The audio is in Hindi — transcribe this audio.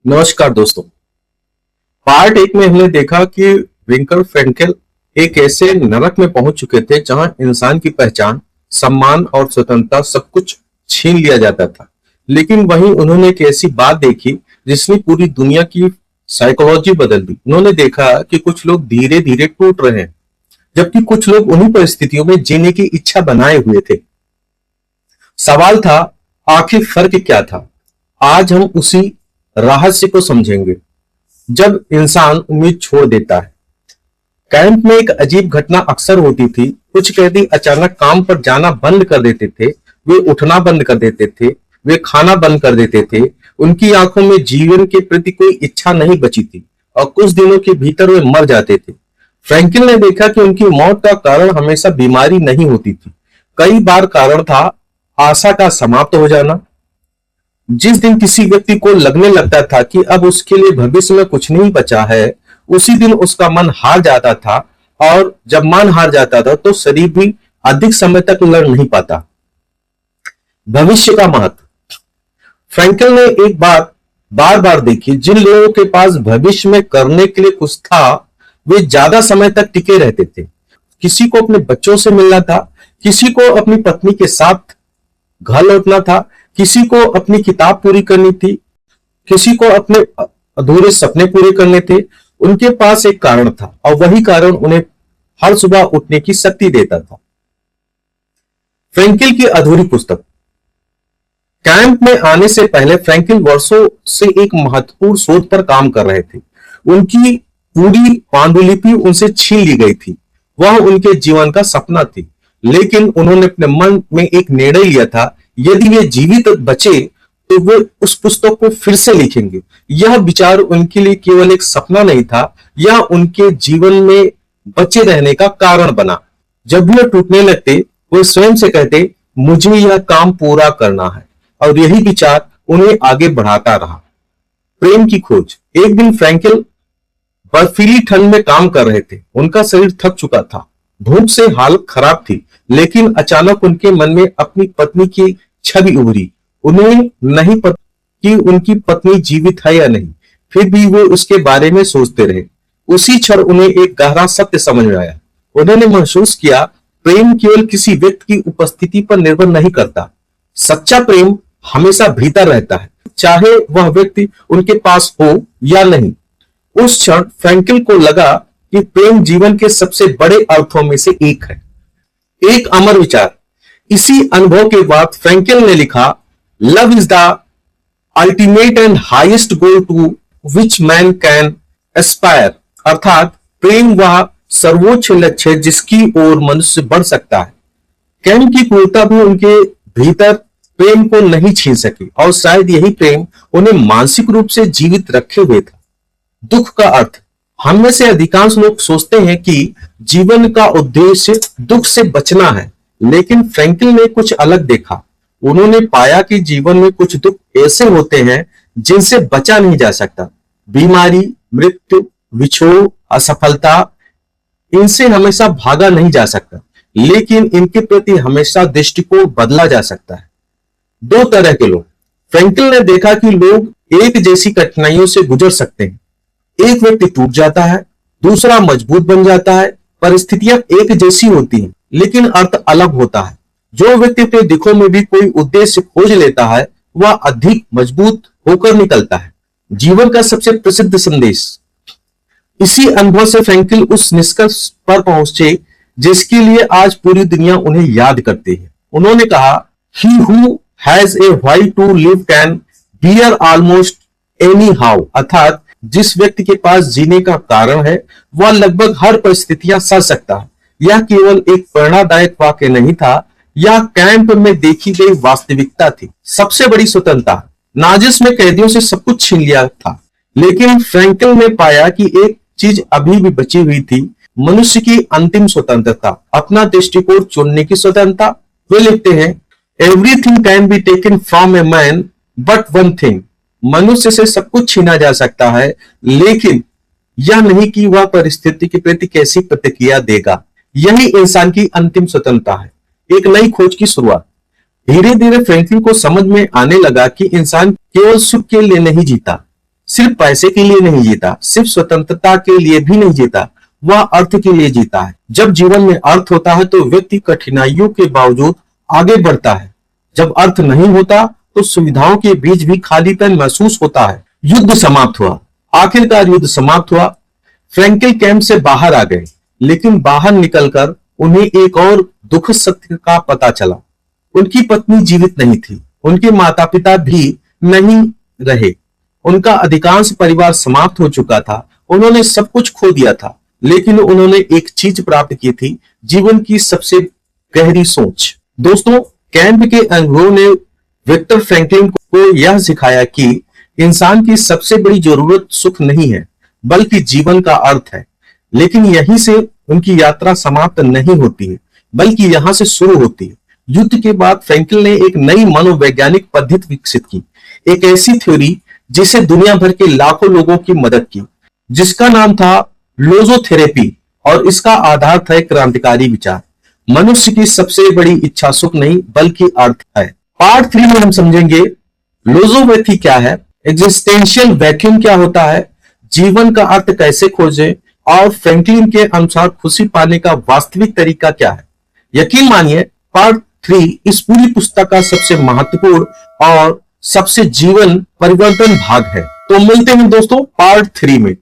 नमस्कार दोस्तों। पार्ट एक में हमने देखा कि विंकर फ्रैंकल एक ऐसे नरक में पहुंच चुके थे जहां इंसान की पहचान, सम्मान और स्वतंत्रता सब कुछ छीन लिया जाता था। लेकिन वहीं उन्होंने एक ऐसी बात देखी जिसने पूरी दुनिया की साइकोलॉजी बदल दी। उन्होंने देखा कि कुछ लोग धीरे धीरे टूट रहे हैं, जबकि कुछ लोग उन्हीं परिस्थितियों में जीने की इच्छा बनाए हुए थे। सवाल था, आखिर फर्क क्या था? आज हम उसी रहस्य को समझेंगे। जब इंसान उम्मीद छोड़ देता है। कैंप में एक अजीब घटना अक्सर होती थी। कुछ कैदी अचानक काम पर जाना बंद कर देते थे, वे उठना बंद कर देते थे, वे खाना बंद कर देते थे। उनकी आंखों में जीवन के प्रति कोई इच्छा नहीं बची थी और कुछ दिनों के भीतर वे मर जाते थे। फ्रैंकल ने देखा कि उनकी मौत का कारण हमेशा बीमारी नहीं होती थी। कई बार कारण था आशा का समाप्त हो जाना। जिस दिन किसी व्यक्ति को लगने लगता था कि अब उसके लिए भविष्य में कुछ नहीं बचा है, उसी दिन उसका मन हार जाता था। और जब मन हार जाता था तो शरीर भी अधिक समय तक लड़ नहीं पाता। भविष्य का महत्व। फ्रैंकल ने एक बात बार बार देखी, जिन लोगों के पास भविष्य में करने के लिए कुछ था वे ज्यादा समय तक टिके रहते थे। किसी को अपने बच्चों से मिलना था, किसी को अपनी पत्नी के साथ घर लौटना था, किसी को अपनी किताब पूरी करनी थी, किसी को अपने अधूरे सपने पूरे करने थे। उनके पास एक कारण था और वही कारण उन्हें हर सुबह उठने की शक्ति देता था। फ्रैंकल की अधूरी पुस्तक। कैंप में आने से पहले फ्रैंकल वर्षों से एक महत्वपूर्ण शोध पर काम कर रहे थे। उनकी पूरी पांडुलिपि उनसे छीन ली गई थी। वह उनके जीवन का सपना थी, लेकिन उन्होंने अपने मन में एक निर्णय लिया था, यदि वे जीवित बचे तो वे उस पुस्तक को फिर से लिखेंगे। यह विचार उनके लिए केवल एक सपना नहीं था, यह उनके जीवन में बचे रहने का कारण बना। जब भी वे टूटने लगते, वे स्वयं से कहते, मुझे यह काम पूरा करना है। और यही विचार उन्हें आगे बढ़ाता रहा। प्रेम की खोज। एक दिन फ्रैंकल बर्फीली ठंड में काम कर रहे थे। उनका शरीर थक चुका था, धूप से हालत खराब थी, लेकिन अचानक उनके मन में अपनी पत्नी की छवि उभरी। उन्हें नहीं पता कि उनकी पत्नी जीवित है या नहीं, फिर भी वो उसके बारे में सोचते रहे। उसी क्षण उन्हें एक गहरा सत्य समझ में आया। उन्होंने महसूस किया, प्रेम केवल किसी व्यक्ति की उपस्थिति पर निर्भर नहीं करता। सच्चा प्रेम हमेशा भीतर रहता है, चाहे वह व्यक्ति उनके पास हो या नहीं। उस क्षण फ्रैंकल को लगा कि प्रेम जीवन के सबसे बड़े अर्थों में से एक है। एक अमर विचार। इसी अनुभव के बाद फ्रैंकल ने लिखा, love is the ultimate and highest goal to which man can aspire. अर्थात प्रेम वह सर्वोच्च लक्ष्य है जिसकी ओर मनुष्य बढ़ सकता है। कैन की क्रूरता भी उनके भीतर प्रेम को नहीं छीन सकी और शायद यही प्रेम उन्हें मानसिक रूप से जीवित रखे हुए था। दुख का अर्थ। हम में से अधिकांश लोग सोचते हैं कि जीवन का उद्देश्य दुख से बचना है, लेकिन फ्रैंकल ने कुछ अलग देखा। उन्होंने पाया कि जीवन में कुछ दुख ऐसे होते हैं जिनसे बचा नहीं जा सकता। बीमारी, मृत्यु, विछोह, असफलता, इनसे हमेशा भागा नहीं जा सकता, लेकिन इनके प्रति हमेशा दृष्टिकोण बदला जा सकता है। दो तरह के लोग। फ्रैंकल ने देखा कि लोग एक जैसी कठिनाइयों से गुजर सकते हैं। एक व्यक्ति टूट जाता है, दूसरा मजबूत बन जाता है। परिस्थितियां एक जैसी होती हैं, लेकिन अर्थ अलग होता है। जो व्यक्ति अपने दुखों में भी कोई उद्देश्य खोज लेता है, वह अधिक मजबूत होकर निकलता है। जीवन का सबसे प्रसिद्ध संदेश। इसी अनुभव से फ्रैंकल उस निष्कर्ष पर पहुंचे जिसके लिए आज पूरी दुनिया उन्हें याद करती है। उन्होंने कहा, he who has a why to live can bear almost any how. अर्थात जिस व्यक्ति के पास जीने का कारण है, वह लगभग हर परिस्थितियां सह सकता है। यह केवल एक प्रेरणादायक वाक्य नहीं था, यह कैंप में देखी गई वास्तविकता थी। सबसे बड़ी स्वतंत्रता। नाजिस में कैदियों से सब कुछ छीन लिया था, लेकिन फ्रैंकल ने पाया कि एक चीज अभी भी बची हुई थी, मनुष्य की अंतिम स्वतंत्रता, अपना दृष्टिकोण चुनने की स्वतंत्रता। वे लिखते हैं, everything can be taken from a man but one thing. मनुष्य से सब कुछ छीना जा सकता है, लेकिन यह नहीं कि वह परिस्थिति के प्रति कैसी प्रतिक्रिया देगा। यही इंसान की अंतिम स्वतंत्रता है। एक नई खोज की शुरुआत। धीरे धीरे फ्रैंकलिन को समझ में आने लगा कि इंसान केवल सुख के लिए नहीं जीता, सिर्फ पैसे के लिए नहीं जीता, सिर्फ स्वतंत्रता के लिए भी नहीं जीता, वह अर्थ के लिए जीता है। जब जीवन में अर्थ होता है तो व्यक्ति कठिनाइयों के बावजूद आगे बढ़ता है। जब अर्थ नहीं होता तो सुविधाओं के बीच भी खालीपन महसूस होता है। युद्ध समाप्त हुआ, आखिरकार युद्ध समाप्त हुआ। फ्रैंकल कैंप से बाहर आ गए, लेकिन बाहर निकलकर उन्हें एक और दुखद सत्य का पता चला। उनकी पत्नी जीवित नहीं थी, उनके माता पिता भी नहीं रहे, उनका अधिकांश परिवार समाप्त हो चुका था। उन्होंने सब कुछ खो दिया था, लेकिन उन्होंने एक चीज प्राप्त की थी, जीवन की सबसे गहरी सोच। दोस्तों, कैंप के अनुभव ने विक्टर फ्रैंकलिन को यह सिखाया कि इंसान की सबसे बड़ी जरूरत सुख नहीं है, बल्कि जीवन का अर्थ है। लेकिन यहीं से उनकी यात्रा समाप्त नहीं होती है, बल्कि यहां से शुरू होती है। युद्ध के बाद फ्रैंकल ने एक नई मनोवैज्ञानिक पद्धति विकसित की, एक ऐसी थ्योरी जिसे दुनिया भर के लाखों लोगों की मदद की, जिसका नाम था लोजोथेरेपी, और इसका आधार था एक क्रांतिकारी विचार। मनुष्य की सबसे बड़ी इच्छा सुख नहीं बल्कि अर्थ है। पार्ट 3 में हम समझेंगे लोजोपैथी क्या है, एग्जिस्टेंशियल वैक्यूम क्या होता है, जीवन का अर्थ कैसे खोजें, और फ्रैंकलिन के अनुसार खुशी पाने का वास्तविक तरीका क्या है। यकीन मानिए, पार्ट 3 इस पूरी पुस्तक का सबसे महत्वपूर्ण और सबसे जीवन परिवर्तन भाग है। तो मिलते हैं दोस्तों पार्ट 3 में।